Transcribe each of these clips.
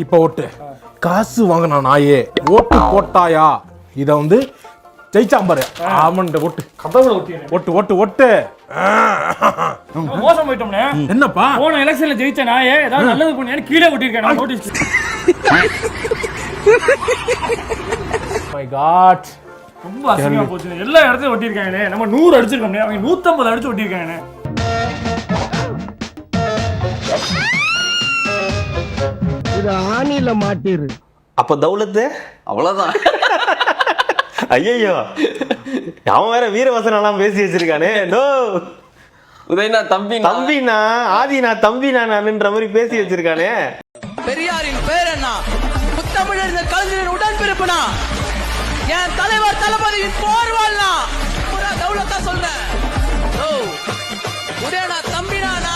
இப்ப ஓட்டு காசு வாங்கினா நாயே ஓட்டு போட்டாயா இத வந்து ஜெயிச்சாம்பாரு ஆமன் ஓட்டு கதவுல ஒட்டிடுறேன். ஓட்டு ஓட்டு ஓட்டு மோசம் போயிட்டோம்னே. என்னப்பா போன எலெக்ஷன்ல ஜெயிச்ச நாயே ஏதாவது நல்லது பண்ணியான்னு கீழே ஒட்டியிருக்கேன் நான் நோட்டீஸ். மை காட் ரொம்ப அசிங்கமா போச்சு. எல்லா இடத்தையும் ஒட்டியிருக்காங்களே. நம்ம 100 அடிச்சிருக்கோம்னே, அவங்க 150 அடிச்சு ஒட்டியிருக்காங்க. இது ஆணில மாட்டிரு. அப்ப தௌலத்து அவ்வளவுதான். ஐயோ அவன் வேற வீரவசனம் எல்லாம் பேசி வச்சிருக்கானே. நோ உதயனா தம்பி தம்பினா ஆதினா தம்பினா நான்ன்ற மாதிரி பேசி வச்சிருக்கானே. பெரியாரின் பேர் என்ன? முத்தமிழர் கலைஞரின் உடன்பிறப்புனா, என் தலைவர் தளபதியின் போர்வாள்னா தௌலத்தா சொல்றேன். உதயனா தம்பினானா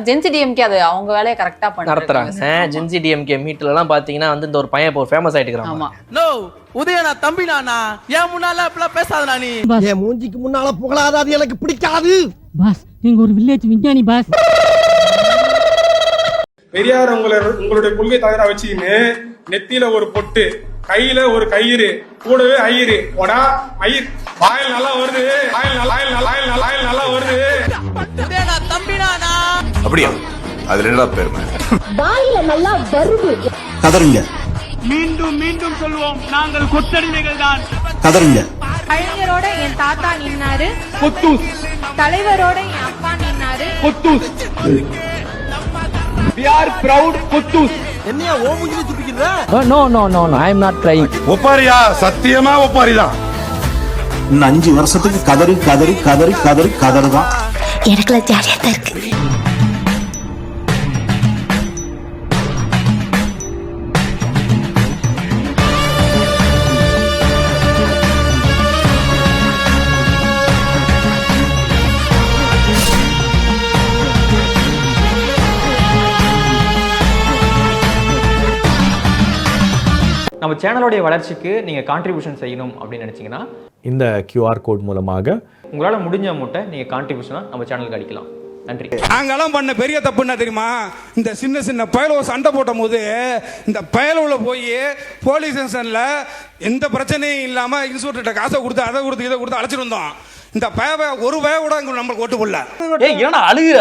ஜென்சி டிஎம்கே அது அவங்க வேலையை கரெக்டா நடத்துறாங்க. ஜென்சி டிஎம்கே மீட்ல எல்லாம் பாத்தீங்கன்னா வந்து இந்த ஒரு பையன் இப்போ ஃபேமஸ் ஆயிட்டு இருக்கான். ஆமா. நோ உதயனா தம்பினானா என் முன்னால இப்பெல்லாம் பேசாதடா நீ. என் மூஞ்சிக்கு முன்னால புகழாத, அது எனக்கு பிடிக்காது. பாஸ் நீங்க ஒரு வில்லேஜ் விஞ்ஞானி பாஸ். பெரியார் உங்களுடைய கொள்கை தயாரா வச்சுக்கின்னு நெத்தியில ஒரு பொட்டு, கையில ஒரு கயிறு, கூடவே ஐயரு போடா மயிர் வாயில் நல்லா வருது, வாயில் நல்லா வருது. உதயனா தம்பினானா அப்படியா? அது ரெண்டா பேருமே வாயில நல்லா வருது. கதறுங்க. மீண்டும் மீண்டும் சொல்வோம், நாங்கள் கொத்தடிமைகள் தான். கதறுங்க. கலைஞரோட என் தாத்தா நின்னாரு, கொத்தூஸ் தலைவரோட என் அப்பா நின்னாரு. கொத்தூஸ். We are proud கொத்தூஸ். என்னையா ஓ மூஞ்சில துப்பிக்கிற? No no no no, I am not trying. ஒப்பாரியா? சத்தியமா ஒப்பாரிதான். இன்னும் 5 வருஷத்துக்கு கதறு கதறு கதறு கதறு கதறுதான். எனக்குலாம் ஜாலியா தான் இருக்கு. நம்ம சேனலோடைய வளர்ச்சிக்கு நீங்கள் கான்ட்ரிபியூஷன் செய்யணும் அப்படின்னு நினச்சிங்கன்னா இந்த QR கோட் மூலமாக உங்களால் முடிஞ்ச அமௌண்ட்டை நீங்கள் கான்ட்ரிபியூஷனாக நம்ம சேனலுக்கு அடிக்கலாம். நன்றி. நாங்கெல்லாம் பண்ண பெரிய தப்பு என்ன தெரியுமா? இந்த சின்ன சின்ன பயலுவ சண்டை போட்டும் போது இந்த பயலுவல போய் போலீஸ் ஸ்டேஷனில் எந்த பிரச்சனையும் இல்லாமல் இன்ஸ்பெக்டர்கிட்ட காசை கொடுத்து அதை கொடுத்து இதை கொடுத்து அழைச்சிட்டு வந்தோம். இந்த பய ஒரு பய கூட நம்மளுக்கு ஓட்டு போடல. ஏய் என்னடா அழுகுற?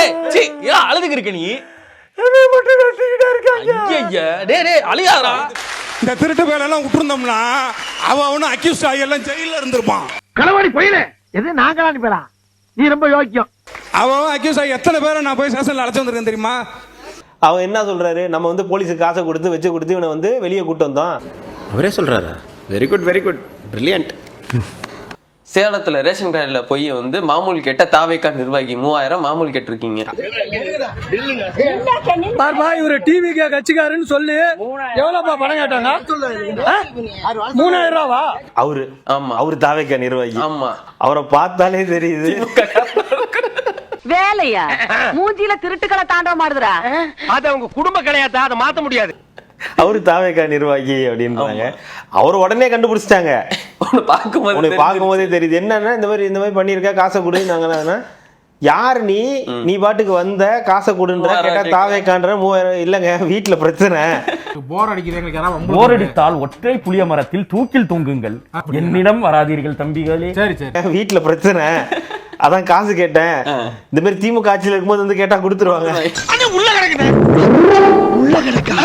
ஏய் சீ ஏன் அழுதுக்கு இருக்க நீ? அழியாதா? இந்த திருட்டு வேலையெல்லாம் விட்டுருந்தோம்னா அவனும் அக்யூஸ்ட் ஆகி எல்லாம் ஜெயில இருந்திருப்பான். களவாடி போயில எது நாங்களான்னு பேரா? நீ ரொம்ப யோக்கியம். அவன் அக்யூஸ்ட் ஆகி எத்தனை பேரை நான் போய் ஸ்டேஷன்ல அழைச்சு வந்திருக்கேன் தெரியுமா? அவன் என்ன சொல்றாரு? நம்ம வந்து போலீஸுக்கு காசை கொடுத்து வச்சு கொடுத்து இவனை வந்து வெளியே கூட்டு வந்தோம். அவரே சொல்றாரு. Very good brilliant. சேலத்துல ரேஷன் கடையில போய் வந்து மாமூல் கேட்ட தாவேக்கா நிர்வாகி 3000 மாமூல் கேட்டிருக்கீங்க. இவரு டிவிக்கு கட்சிக்காரன்னு சொல்லி எவ்வளவுப்பா பணம் கேட்டாங்க? 3000 ரூபாவா? அவரு ஆமா, அவரு தாவேக்கா நிர்வாகி. ஆமா, அவரை பார்த்தாலே தெரியுது. வேலையா மூஞ்சில திருட்டுக்களை தாண்ட மாடுதுடா. அது அவங்க குடும்ப கிடையாதா, அதை மாத்த முடியாது. அவரு தாவேக்கா நிர்வாகி அப்படின்றாங்க. அவர் உடனே கண்டுபிடிச்சிட்டாங்க. உன்னை பார்க்கும்போதே தெரியுது. என்னன்னா இந்த மாதிரி பண்ணிருக்க, காசை கொடு. நாங்க யார் நீ பாட்டுக்கு வந்த காசை கொடுன்ற கேட்டா தாவேக்கான்ற 3000. இல்லங்க வீட்டுல பிரச்சனை. போர் அடிக்குது. போர் அடித்தால் ஒற்றை புளிய மரத்தில் தூக்கில் தொங்குங்கள், என்னிடம் வராதீர்கள் தம்பிகளே. சரி சரி. வீட்டுல பிரச்சனை, அதான் காசு கேட்டேன். இந்த மாதிரி திமுக ஆட்சியில் இருக்கும்போது வந்து கேட்டா கொடுத்துருவாங்க. உள்ள கிடக்குது. உள்ள கிடக்கா?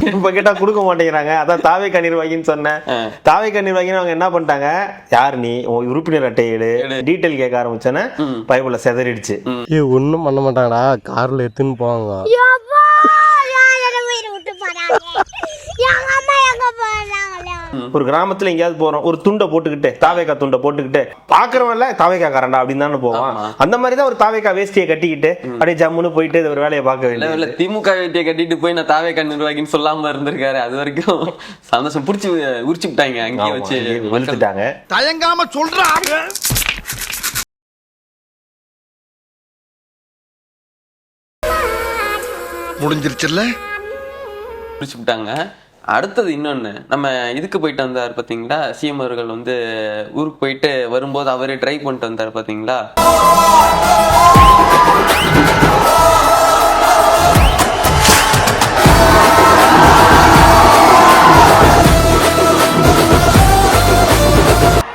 இப்ப கேட்டா கொடுக்க மாட்டேங்கிறாங்க. அதான் தாவேக்கா நிர்வாகின்னு சொன்னேன். தாவேக்கா நிர்வாகின்னு அவங்க என்ன பண்ணிட்டாங்க? யார் நீ? உறுப்பினர் அட்டை எடு, டீட்டெயில் கேட்க ஆரம்பிச்சேன்னா பைபிள்ல செதறிடுச்சு. ஒண்ணும் பண்ண மாட்டாங்கடா, கார்ல எடுத்துன்னு போவாங்க. ஒரு கிராமத்துல எங்கேயாவது போறோம், ஒரு துண்டை போட்டுக்கிட்டு, தாவேக்கா துண்டை போட்டுக்கிட்டு, பாக்குறவன்ல தாவேக்கா காரண்டா அப்படின்னு தானே போவான். அந்த மாதிரிதான் ஒரு தாவேக்கா வேஷ்டியை கட்டிக்கிட்டு அப்படியே ஜம்முன்னு போயிட்டு ஒரு வேலையை பார்க்க வேண்டிய. திமுக வேட்டியை கட்டிட்டு போய் நான் தாவேக்கா நிர்வாகின்னு சொல்லாம இருந்திருக்காரு. அது வரைக்கும் சந்தோஷம். புடிச்சு உரிச்சுட்டாங்க, அங்கேயே வச்சு வெளுத்துட்டாங்க. தயங்காம சொல்றாங்க. முடிஞ்சிருச்சுல்ல? புடிச்சு விட்டாங்க. அடுத்தது இன்னொன்னு, நம்ம இதுக்கு போயிட்டு வந்தார் பாத்தீங்களா, சிஎம் அவர்கள் வந்து ஊருக்கு போயிட்டு வரும்போது அவரே ட்ரை பண்ணிட்டு வந்தார் பாத்தீங்களா.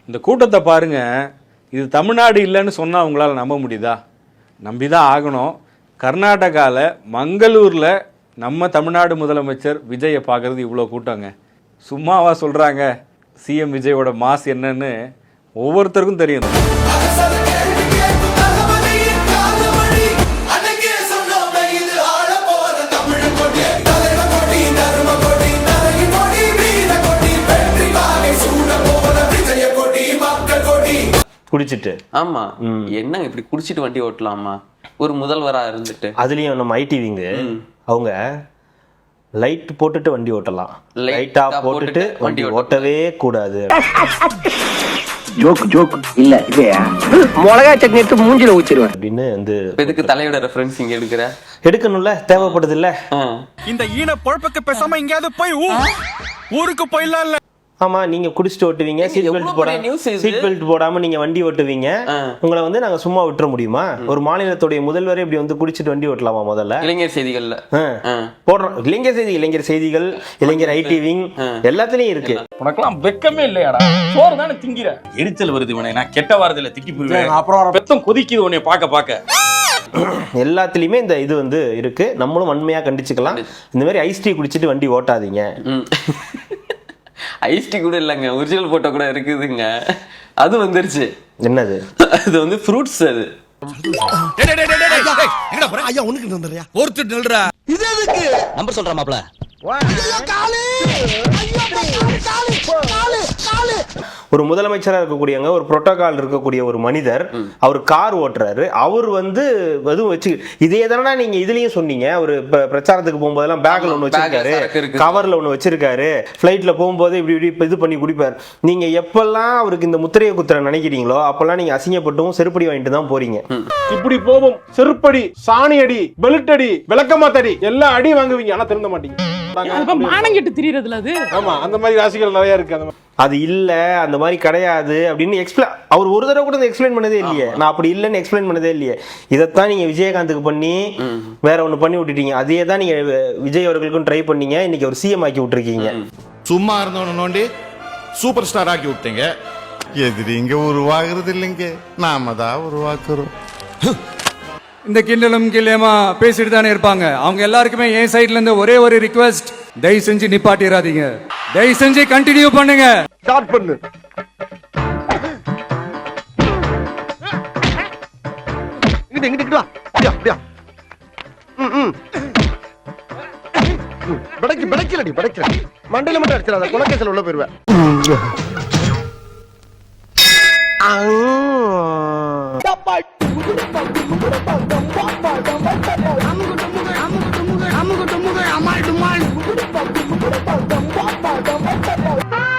இந்த கூட்டத்தை பாருங்க, இது தமிழ்நாடு இல்லைன்னு சொன்னா உங்களால நம்ப முடியுதா? நம்பிதான் ஆகணும். கர்நாடகாவில் மங்களூரில் நம்ம தமிழ்நாடு முதலமைச்சர் விஜயை பார்க்கறது இவ்வளோ கூட்டங்க. சும்மாவா சொல்கிறாங்க? சிஎம் விஜயோட மாஸ் என்னன்னு ஒவ்வொருத்தருக்கும் தெரியும். குடிச்சிட்டு ஆமா, என்ன இப்படி குடிச்சிட்டு வண்டி ஓட்டலாமா ஒரு முதல்வரா இருந்துட்டு? அதுலயும் நம்ம ஐடிவிங்க அவங்க லைட் போட்டுட்டு வண்டி ஓட்டலாம், லைட்டா போட்டுட்டு வண்டி ஓட்டவே கூடாது. ஜோக் ஜோக் இல்ல இல்லையா, மிளகா சட்னி எடுத்து மூஞ்சில ஊத்திடுவேன் அப்படின்னு வந்து. எதுக்கு தலையோட ரெஃபரன்ஸ் இங்க எடுக்கிற? எடுக்கணும்ல, தேவைப்படுது இல்ல. இந்த ஈன பொழப்புக்கு பேசாம எங்கேயாவது போய் ஊருக்கு போயிடலாம். இல்ல ஆமா, நீங்க குடிச்சிட்டு ஓட்டுவீங்க, சீட் பெல்ட் போடாம நீங்க வண்டி ஓட்டுவீங்க. உங்களை வந்து நாங்க சும்மா விட்டுற முடியுமா? ஒரு மாநிலத்துடைய முதல்வரே இப்படி வந்து குடிச்சிட்டு வண்டி ஓட்டலாமா? முதல்ல இளைஞர் செய்திகள்ல போடுறோம். இளைஞர் செய்திகள், இளைஞர் ஐடிவிங் எல்லாத்துலயும் இருக்கு. உனக்கெல்லாம் வெக்கமே இல்லையாடா? சோறு தானே திங்கிற. எரிச்சல் வருது உனக்கு, நான் கெட்ட வாரத்துல திக்கி போடுவேன். அப்புறம் பெத்தம் கொதிக்குது உன்னை பார்க்க. எல்லாத்துலயுமே இந்த இது வந்து இருக்கு. நம்மளும் வன்மையா கண்டிச்சுக்கலாம். இந்த மாதிரி ஐஸ் டீ குடிச்சிட்டு வண்டி ஓட்டாதீங்க. ஐஸ் டீ கூட இல்லைங்க, ஒரிஜினல் போட்டோ கூட இருக்குதுங்க. அது வந்துருச்சு. என்னது? அது வந்து ஃப்ரூட்ஸ். அது ஐயா உனக்கு வந்துறியா ஒருத்தர் நில்றா. இது எதுக்கு நம்பர் சொல்ற மாப்ள? ஒரு முதலமைச்சரா இருக்கக்கூடியவங்க, ஒரு புரோட்டோகால் இருக்கக்கூடிய ஒரு மனிதர், அவர் கார் ஓட்டுறாரு. அவர் வந்து எதுவும் வச்சு இதே தானே நீங்க இதுலயும் சொன்னீங்க. ஒரு பிரச்சாரத்துக்கு போகும்போதெல்லாம் பேக்ல ஒண்ணு வச்சிருக்காரு, கவர்ல ஒண்ணு வச்சிருக்காரு, பிளைட்ல போகும்போது இப்படி இது பண்ணி குடிப்பாரு. நீங்க எப்பெல்லாம் அவருக்கு இந்த முத்திரையை குத்துற நினைக்கிறீங்களோ அப்பெல்லாம் நீங்க அசிங்கப்பட்டும் செருப்படி வாங்கிட்டு தான் போறீங்க. இப்படி போவோம், செருப்படி, சாணி அடி, பெல்ட் அடி, விளக்கமாத்தடி எல்லா அடி வாங்குவீங்க, ஆனா திருந்த மாட்டீங்க. மானங்கிட்டு திரியறதுல அது. ஆமா, அந்த மாதிரி ராசிகள் நிறைய இருக்கு. அது இல்ல, அந்த மாதிரி கிடையாது அப்படின்னு அவர் ஒரு தடவை கூட எக்ஸ்பிளைன் பண்ணதே இல்லையே. நான் அப்படி இல்லைன்னு எக்ஸ்பிளைன் பண்ணதே இல்லையே. இதைத்தான் நீங்க விஜயகாந்துக்கு பண்ணி வேற ஒண்ணு பண்ணி விட்டுட்டீங்க. அதே தான் நீங்க விஜய் அவர்களுக்கும் ட்ரை பண்ணீங்க. இன்னைக்கு ஒரு சிஎம் ஆக்கி விட்டுருக்கீங்க. சும்மா இருந்தவன நோண்டி சூப்பர் ஸ்டார் ஆக்கி விட்டீங்க. எதிரிங்க உருவாகிறது இல்லைங்க, நாம தான் உருவாக்குறோம். இந்த கிண்டலும் கில்லேமா பேசிட்டு தானே இருப்பாங்க. அவங்க எல்லாருக்குமே என் சைட்ல இருந்து ஒரே ஒரு ரிக்வெஸ்ட், தயவு செஞ்சு நிப்பாட்டிராதீங்க, தயவு செஞ்சு கண்டினியூ பண்ணுங்க. ஸ்டார்ட் பண்ணு. இங்கிட்டு வா. அப்படியா படைக்கலடி மண்டையில மட்டும் அடிச்சிடாத, குலக்கேசல் உள்ள போயிருவேன். அம்மா